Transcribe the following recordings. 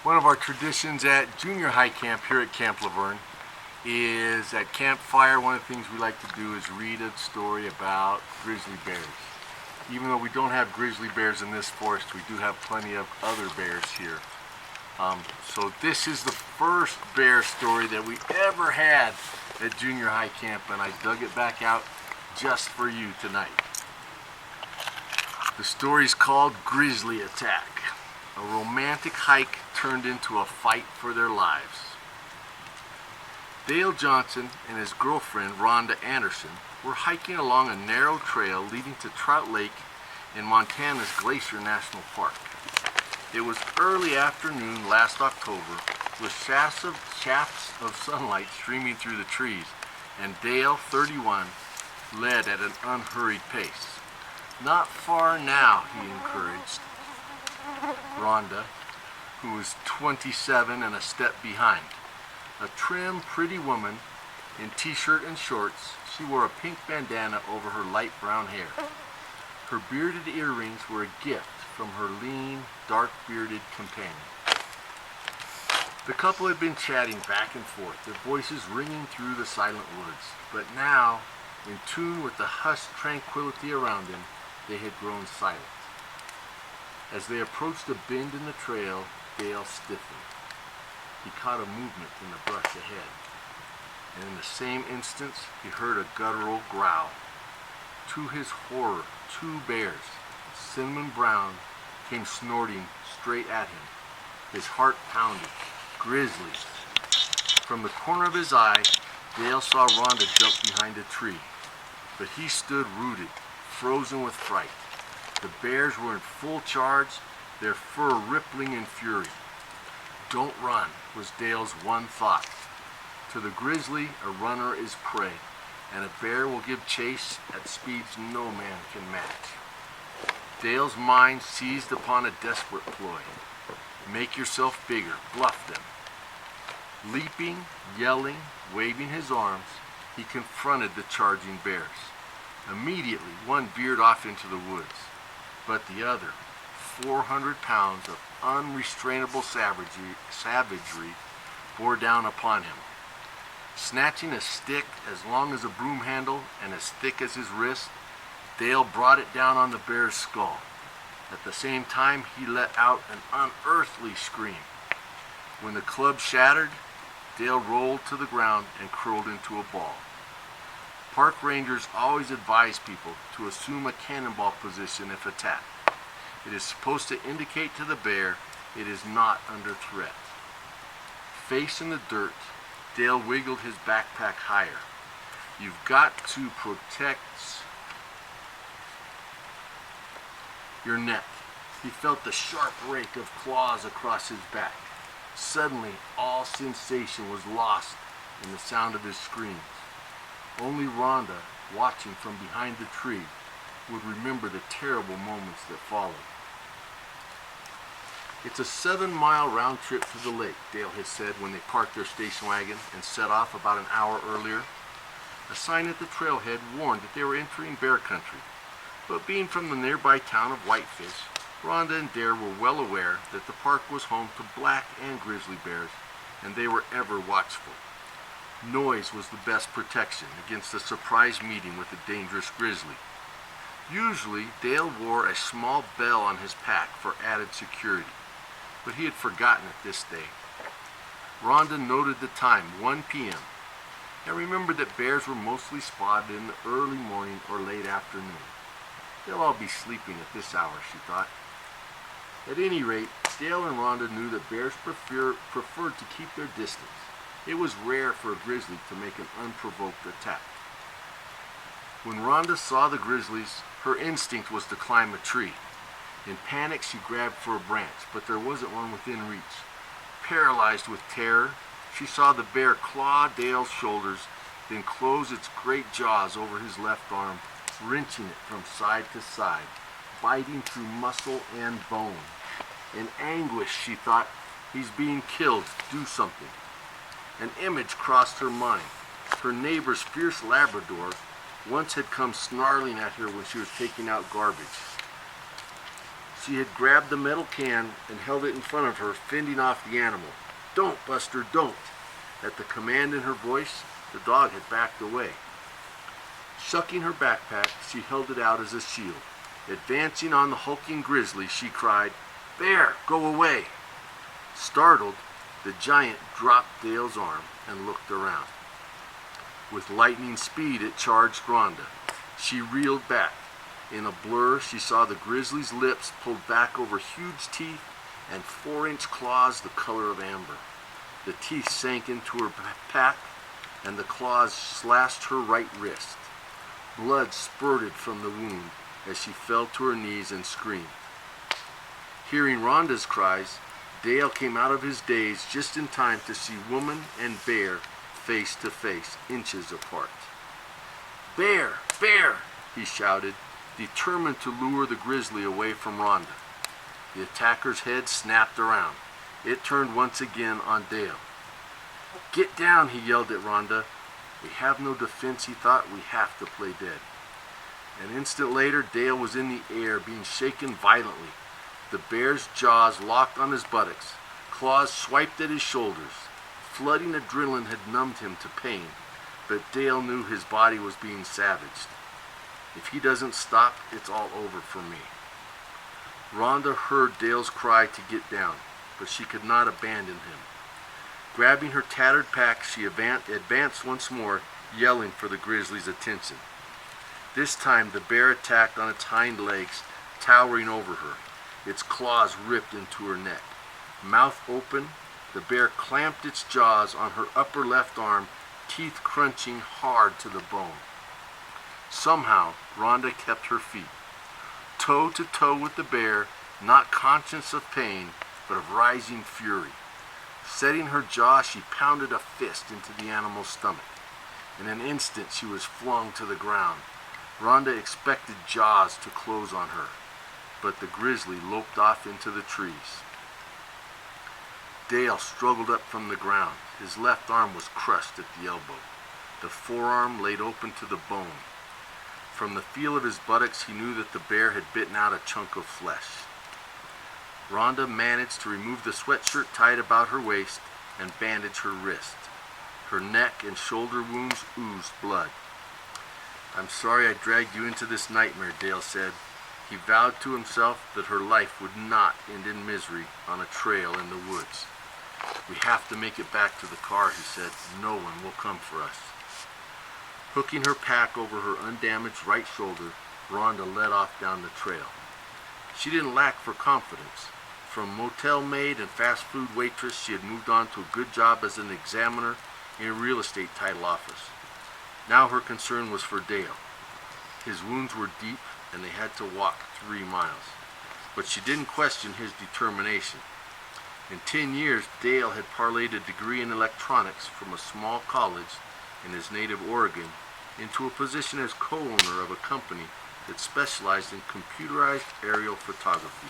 One of our traditions at junior high camp here at Camp Verne is at Campfire. One of the things we like to do is read a story about grizzly bears. Even though we don't have grizzly bears in this forest, we do have plenty of other bears here. So this is the first bear story that we ever had at junior high camp, and I dug it back out just for you tonight. The story's called Grizzly Attack. A romantic hike turned into a fight for their lives. Dale Johnson and his girlfriend Rhonda Anderson were hiking along a narrow trail leading to Trout Lake in Montana's Glacier National Park. It was early afternoon last October with shafts of sunlight streaming through the trees, and Dale, 31, led at an unhurried pace. "Not far now," he encouraged Rhonda, who was 27 and a step behind. A trim, pretty woman in t-shirt and shorts, she wore a pink bandana over her light brown hair. Her bearded earrings were a gift from her lean, dark-bearded companion. The couple had been chatting back and forth, their voices ringing through the silent woods. But now, in tune with the hushed tranquility around them, they had grown silent. As they approached a bend in the trail, Dale stiffened. He caught a movement in the brush ahead, and in the same instant, he heard a guttural growl. To his horror, two bears, cinnamon brown, came snorting straight at him. His heart pounded. Grizzlies. From the corner of his eye, Dale saw Rhonda jump behind a tree, but he stood rooted, frozen with fright. The bears were in full charge, their fur rippling in fury. "Don't run," was Dale's one thought. To the grizzly, a runner is prey, and a bear will give chase at speeds no man can match. Dale's mind seized upon a desperate ploy. Make yourself bigger, bluff them. Leaping, yelling, waving his arms, he confronted the charging bears. Immediately, one veered off into the woods, but the other, 400 pounds of unrestrainable savagery, bore down upon him. Snatching a stick as long as a broom handle and as thick as his wrist, Dale brought it down on the bear's skull. At the same time, he let out an unearthly scream. When the club shattered, Dale rolled to the ground and curled into a ball. Park rangers always advise people to assume a cannonball position if attacked. It is supposed to indicate to the bear it is not under threat. Face in the dirt, Dale wiggled his backpack higher. "You've got to protect your neck." He felt the sharp rake of claws across his back. Suddenly, all sensation was lost in the sound of his screams. Only Rhonda, watching from behind the tree, would remember the terrible moments that followed. "It's a 7-mile round trip to the lake," Dale had said when they parked their station wagon and set off about an hour earlier. A sign at the trailhead warned that they were entering bear country, but being from the nearby town of Whitefish, Rhonda and Dare were well aware that the park was home to black and grizzly bears, and they were ever watchful. Noise was the best protection against a surprise meeting with a dangerous grizzly. Usually, Dale wore a small bell on his pack for added security, but he had forgotten it this day. Rhonda noted the time, 1 p.m., and remembered that bears were mostly spotted in the early morning or late afternoon. They'll all be sleeping at this hour, she thought. At any rate, Dale and Rhonda knew that bears preferred to keep their distance. It was rare for a grizzly to make an unprovoked attack. When Rhonda saw the grizzlies, her instinct was to climb a tree. In panic, she grabbed for a branch, but there wasn't one within reach. Paralyzed with terror, she saw the bear claw Dale's shoulders, then close its great jaws over his left arm, wrenching it from side to side, biting through muscle and bone. In anguish, she thought, "He's being killed. Do something." An image crossed her mind. Her neighbor's fierce Labrador once had come snarling at her when she was taking out garbage. She had grabbed the metal can and held it in front of her, fending off the animal. "Don't, Buster, don't!" At the command in her voice, the dog had backed away. Shucking her backpack, she held it out as a shield. Advancing on the hulking grizzly, she cried, "Bear, go away!" Startled, the giant dropped Dale's arm and looked around. With lightning speed, it charged Rhonda. She reeled back. In a blur, she saw the grizzly's lips pulled back over huge teeth and 4-inch claws the color of amber. The teeth sank into her pack, and the claws slashed her right wrist. Blood spurted from the wound as she fell to her knees and screamed. Hearing Rhonda's cries, Dale came out of his daze just in time to see woman and bear face to face, inches apart. "Bear! Bear!" he shouted, determined to lure the grizzly away from Rhonda. The attacker's head snapped around. It turned once again on Dale. "Get down," he yelled at Rhonda. We have no defense, he thought. We have to play dead. An instant later, Dale was in the air, being shaken violently. The bear's jaws locked on his buttocks. Claws swiped at his shoulders. Flooding adrenaline had numbed him to pain, but Dale knew his body was being savaged. If he doesn't stop, it's all over for me. Rhonda heard Dale's cry to get down, but she could not abandon him. Grabbing her tattered pack, she advanced once more, yelling for the grizzly's attention. This time the bear attacked on its hind legs, towering over her. Its claws ripped into her neck. Mouth open, the bear clamped its jaws on her upper left arm, teeth crunching hard to the bone. Somehow, Rhonda kept her feet. Toe to toe with the bear, not conscious of pain, but of rising fury. Setting her jaw, she pounded a fist into the animal's stomach. In an instant, she was flung to the ground. Rhonda expected jaws to close on her, but the grizzly loped off into the trees. Dale struggled up from the ground. His left arm was crushed at the elbow, the forearm laid open to the bone. From the feel of his buttocks, he knew that the bear had bitten out a chunk of flesh. Rhonda managed to remove the sweatshirt tied about her waist and bandage her wrist. Her neck and shoulder wounds oozed blood. "I'm sorry I dragged you into this nightmare," Dale said. He vowed to himself that her life would not end in misery on a trail in the woods. "We have to make it back to the car," he said. "No one will come for us." Hooking her pack over her undamaged right shoulder, Rhonda led off down the trail. She didn't lack for confidence. From motel maid and fast food waitress, she had moved on to a good job as an examiner in a real estate title office. Now her concern was for Dale. His wounds were deep, and they had to walk 3 miles. But she didn't question his determination. In 10 years, Dale had parlayed a degree in electronics from a small college in his native Oregon into a position as co-owner of a company that specialized in computerized aerial photography.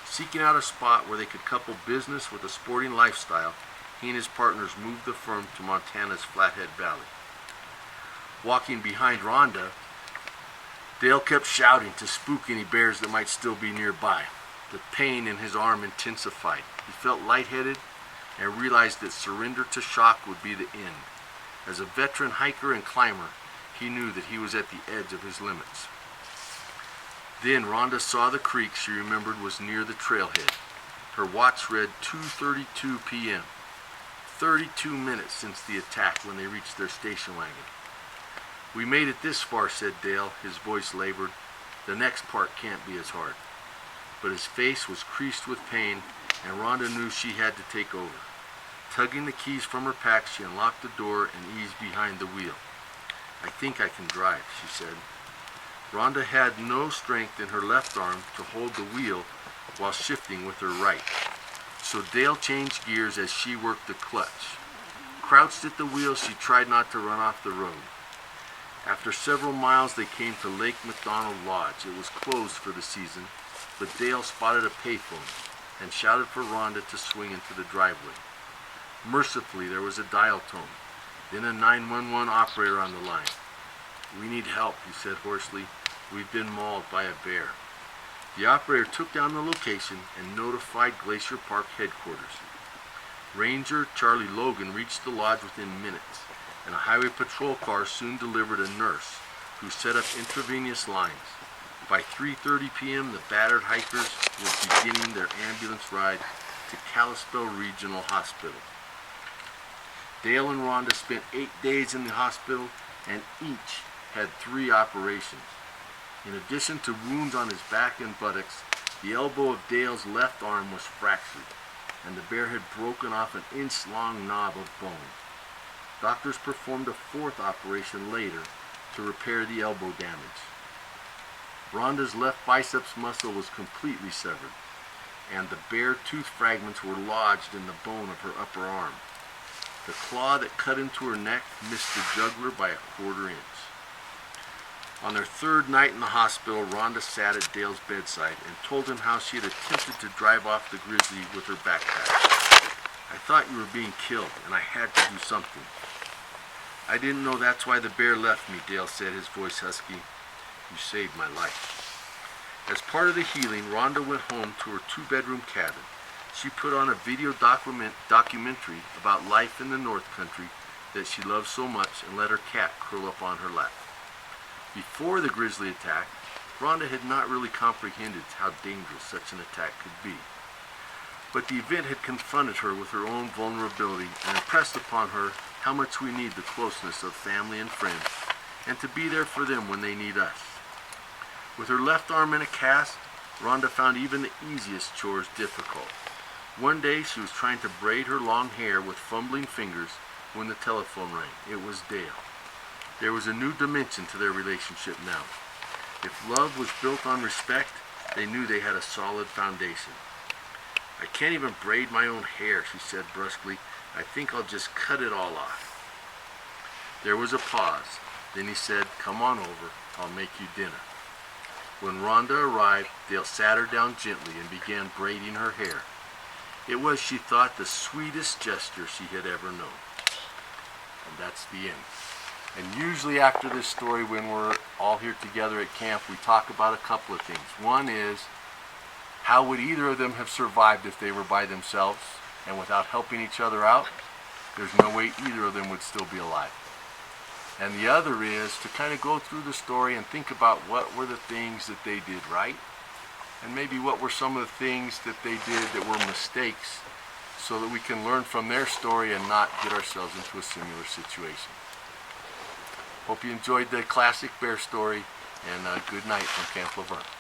Seeking out a spot where they could couple business with a sporting lifestyle, he and his partners moved the firm to Montana's Flathead Valley. Walking behind Rhonda, Dale kept shouting to spook any bears that might still be nearby. The pain in his arm intensified. He felt lightheaded and realized that surrender to shock would be the end. As a veteran hiker and climber, he knew that he was at the edge of his limits. Then Rhonda saw the creek she remembered was near the trailhead. Her watch read 2:32 p.m. 32 minutes since the attack when they reached their station wagon. "We made it this far," said Dale, his voice labored. "The next part can't be as hard." But his face was creased with pain, and Rhonda knew she had to take over. Tugging the keys from her pack, she unlocked the door and eased behind the wheel. "I think I can drive," she said. Rhonda had no strength in her left arm to hold the wheel while shifting with her right. So Dale changed gears as she worked the clutch. Crouched at the wheel, she tried not to run off the road. After several miles, they came to Lake McDonald Lodge. It was closed for the season, but Dale spotted a payphone and shouted for Rhonda to swing into the driveway. Mercifully, there was a dial tone, then a 911 operator on the line. "We need help," he said hoarsely. "We've been mauled by a bear." The operator took down the location and notified Glacier Park headquarters. Ranger Charlie Logan reached the lodge within minutes, and a highway patrol car soon delivered a nurse who set up intravenous lines. By 3:30 p.m., the battered hikers were beginning their ambulance ride to Kalispell Regional Hospital. Dale and Rhonda spent 8 days in the hospital, and each had 3 operations. In addition to wounds on his back and buttocks, the elbow of Dale's left arm was fractured, and the bear had broken off an inch-long knob of bone. Doctors performed a 4th operation later to repair the elbow damage. Rhonda's left biceps muscle was completely severed, and the bare tooth fragments were lodged in the bone of her upper arm. The claw that cut into her neck missed the jugular by a 1/4 inch. On their 3rd night in the hospital, Rhonda sat at Dale's bedside and told him how she had attempted to drive off the grizzly with her backpack. "I thought you were being killed, and I had to do something." "I didn't know that's why the bear left me," Dale said, his voice husky. "You saved my life." As part of the healing, Rhonda went home to her 2-bedroom cabin. She put on a video documentary about life in the North Country that she loved so much and let her cat curl up on her lap. Before the grizzly attack, Rhonda had not really comprehended how dangerous such an attack could be. But the event had confronted her with her own vulnerability and impressed upon her how much we need the closeness of family and friends, and to be there for them when they need us. With her left arm in a cast, Rhonda found even the easiest chores difficult. One day she was trying to braid her long hair with fumbling fingers when the telephone rang. It was Dale. There was a new dimension to their relationship now. If love was built on respect, they knew they had a solid foundation. "I can't even braid my own hair," she said brusquely. "I think I'll just cut it all off." There was a pause. Then he said, "Come on over. I'll make you dinner." When Rhonda arrived, Dale sat her down gently and began braiding her hair. It was, she thought, the sweetest gesture she had ever known. And that's the end. And usually after this story, when we're all here together at camp, we talk about a couple of things. One is, how would either of them have survived if they were by themselves and without helping each other out? There's no way either of them would still be alive. And the other is to kind of go through the story and think about what were the things that they did right, and maybe what were some of the things that they did that were mistakes, so that we can learn from their story and not get ourselves into a similar situation. Hope you enjoyed the classic bear story, and good night from Camp Laverne.